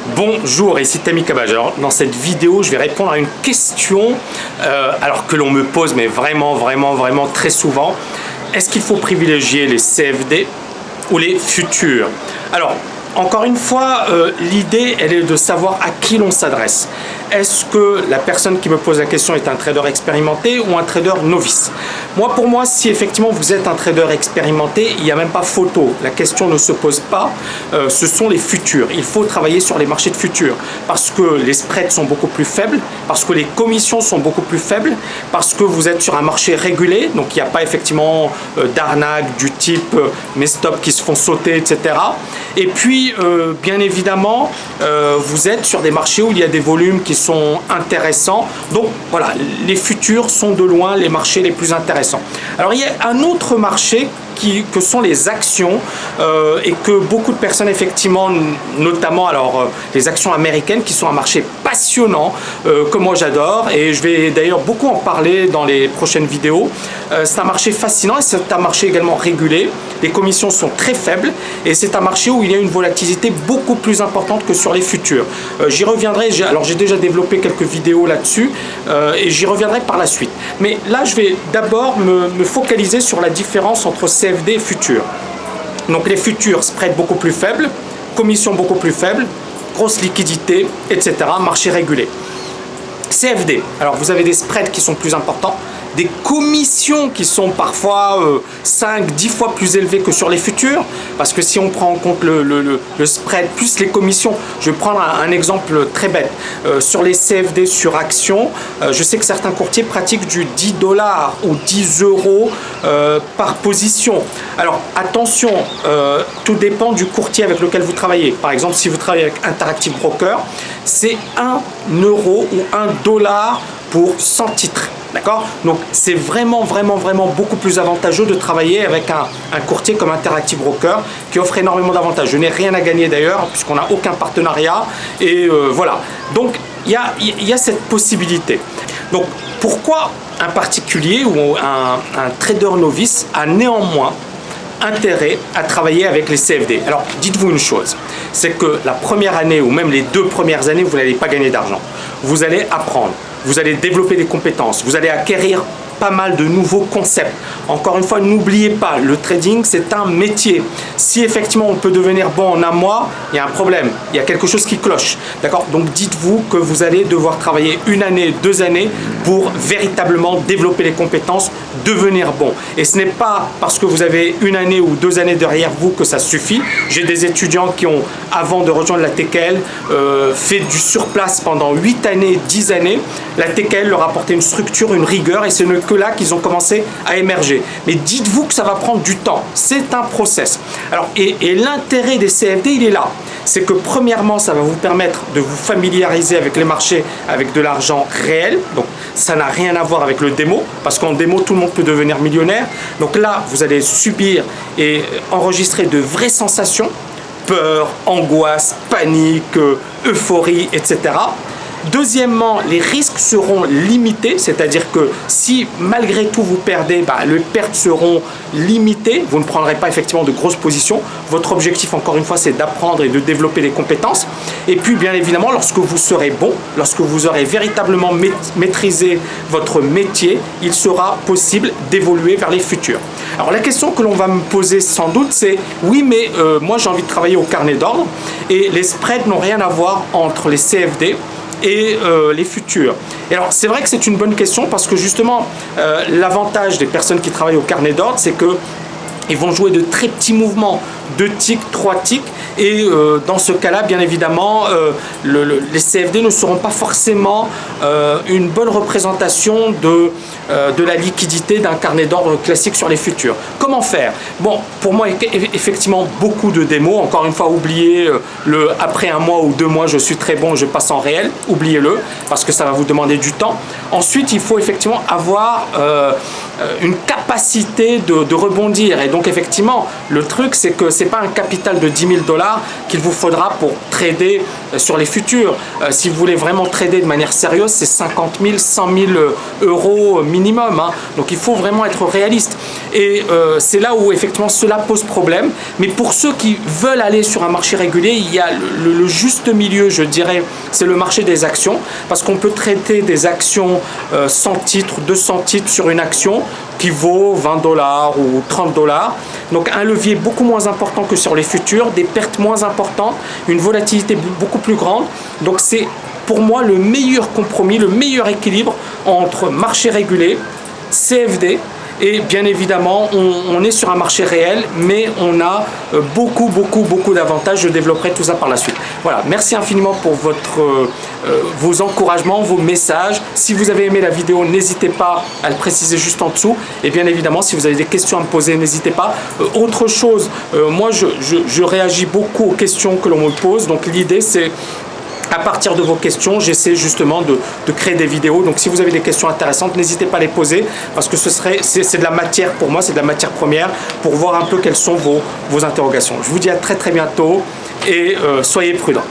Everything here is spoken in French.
Bonjour, ici Tammy Cabage. Alors, dans cette vidéo, je vais répondre à une question alors que l'on me pose, mais vraiment très souvent. Est-ce qu'il faut privilégier les CFD ou les futurs? Alors, encore une fois, l'idée, elle est de savoir à qui l'on s'adresse. Est-ce que la personne qui me pose la question est un trader expérimenté ou un trader novice? Pour moi, si effectivement vous êtes un trader expérimenté, il n'y a même pas photo. La question ne se pose pas. Ce sont les futurs. Il faut travailler sur les marchés de futurs parce que les spreads sont beaucoup plus faibles, parce que les commissions sont beaucoup plus faibles, parce que vous êtes sur un marché régulé, donc il n'y a pas effectivement d'arnaque du type mes stops qui se font sauter, etc. Et puis, bien évidemment, vous êtes sur des marchés où il y a des volumes qui sont intéressants. Donc voilà, les futurs sont de loin les marchés les plus intéressants. Alors il y a un autre marché que sont les actions et que beaucoup de personnes effectivement, notamment les actions américaines qui sont un marché passionnant que moi j'adore et je vais d'ailleurs beaucoup en parler dans les prochaines vidéos. C'est un marché fascinant et c'est un marché également régulé. Les commissions sont très faibles et c'est un marché où il y a une volatilité beaucoup plus importante que sur les futurs. J'y reviendrai, j'ai déjà développé quelques vidéos là-dessus et j'y reviendrai par la suite. Mais là, je vais d'abord me focaliser sur la différence entre CFD et futurs. Donc les futurs, spread beaucoup plus faible, commission beaucoup plus faible, grosse liquidité, etc. Marché régulé. CFD, alors vous avez des spreads qui sont plus importants, des commissions qui sont parfois 5-10 fois plus élevées que sur les futurs, parce que si on prend en compte le spread plus les commissions, je vais prendre un exemple très bête. Sur les CFD sur action, je sais que certains courtiers pratiquent du 10 $ ou 10 € par position. Alors attention, tout dépend du courtier avec lequel vous travaillez. Par exemple, si vous travaillez avec Interactive Broker, c'est 1 € ou 1 $ pour 100 titres. D'accord? Donc c'est vraiment beaucoup plus avantageux de travailler avec un courtier comme Interactive Broker qui offre énormément d'avantages. Je n'ai rien à gagner d'ailleurs puisqu'on n'a aucun partenariat et voilà. Donc il y a cette possibilité. Donc pourquoi un particulier ou un trader novice a néanmoins intérêt à travailler avec les CFD? Alors dites-vous une chose, c'est que la première année ou même les 2 premières années, vous n'allez pas gagner d'argent. Vous allez apprendre. Vous allez développer des compétences, vous allez acquérir pas mal de nouveaux concepts. Encore une fois, n'oubliez pas, le trading, c'est un métier. Si effectivement on peut devenir bon en un mois, il y a un problème, il y a quelque chose qui cloche. D'accord? Donc dites-vous que vous allez devoir travailler 1 année, 2 années pour véritablement développer les compétences, devenir bon. Et ce n'est pas parce que vous avez 1 année ou 2 années derrière vous que ça suffit. J'ai des étudiants qui ont, avant de rejoindre la TKL, fait du surplace pendant 8 années, 10 années. La TKL leur a apporté une structure, une rigueur et ce n'est que là qu'ils ont commencé à émerger. Mais dites-vous que ça va prendre du temps. C'est un process. Alors, et l'intérêt des CFD, il est là. C'est que premièrement, ça va vous permettre de vous familiariser avec les marchés, avec de l'argent réel. Donc, ça n'a rien à voir avec le démo, parce qu'en démo, tout le monde peut devenir millionnaire. Donc là, vous allez subir et enregistrer de vraies sensations, peur, angoisse, panique, euphorie, etc. Deuxièmement, les risques seront limités, c'est-à-dire que si malgré tout vous perdez, les pertes seront limitées, vous ne prendrez pas effectivement de grosses positions. Votre objectif, encore une fois, c'est d'apprendre et de développer des compétences. Et puis, bien évidemment, lorsque vous serez bon, lorsque vous aurez véritablement maîtrisé votre métier, il sera possible d'évoluer vers les futurs. Alors, la question que l'on va me poser sans doute, c'est oui, mais moi j'ai envie de travailler au carnet d'ordre et les spreads n'ont rien à voir entre les CFD et les futurs. Et alors c'est vrai que c'est une bonne question parce que justement l'avantage des personnes qui travaillent au carnet d'ordre, c'est que ils vont jouer de très petits mouvements, 2 ticks, 3 ticks, et dans ce cas-là, bien évidemment, les CFD ne seront pas forcément une bonne représentation de la liquidité d'un carnet d'ordre classique sur les futurs. Comment faire? Bon, pour moi, effectivement, beaucoup de démos. Encore une fois, oubliez après 1 mois ou 2 mois, je suis très bon, je passe en réel. Oubliez-le, parce que ça va vous demander du temps. Ensuite, il faut effectivement avoir une capacité de rebondir. Et donc, effectivement, le truc, c'est que c'est pas un capital de 10 000 $ qu'il vous faudra pour trader sur les futurs. Si vous voulez vraiment trader de manière sérieuse, c'est 50 000, 100 000 € minimum, hein. Donc il faut vraiment être réaliste. Et c'est là où effectivement cela pose problème. Mais pour ceux qui veulent aller sur un marché régulier, il y a le juste milieu, je dirais, c'est le marché des actions. Parce qu'on peut traiter des actions 100 titres, 200 titres sur une action qui vaut 20 $ ou 30 $. Donc un levier beaucoup moins important que sur les futurs, des pertes moins importantes, une volatilité beaucoup plus grande. Donc c'est pour moi le meilleur compromis, le meilleur équilibre entre marché régulé, CFD, et bien évidemment on est sur un marché réel, mais on a beaucoup d'avantages. Je développerai tout ça par la suite. Voilà, merci infiniment pour vos encouragements, vos messages. Si vous avez aimé la vidéo, n'hésitez pas à le préciser juste en dessous. Et bien évidemment, si vous avez des questions à me poser, n'hésitez pas. Autre chose, moi je réagis beaucoup aux questions que l'on me pose. Donc l'idée c'est, à partir de vos questions, j'essaie justement de créer des vidéos. Donc si vous avez des questions intéressantes, n'hésitez pas à les poser, parce que c'est de la matière pour moi, c'est de la matière première pour voir un peu quelles sont vos interrogations. Je vous dis à très bientôt et soyez prudents.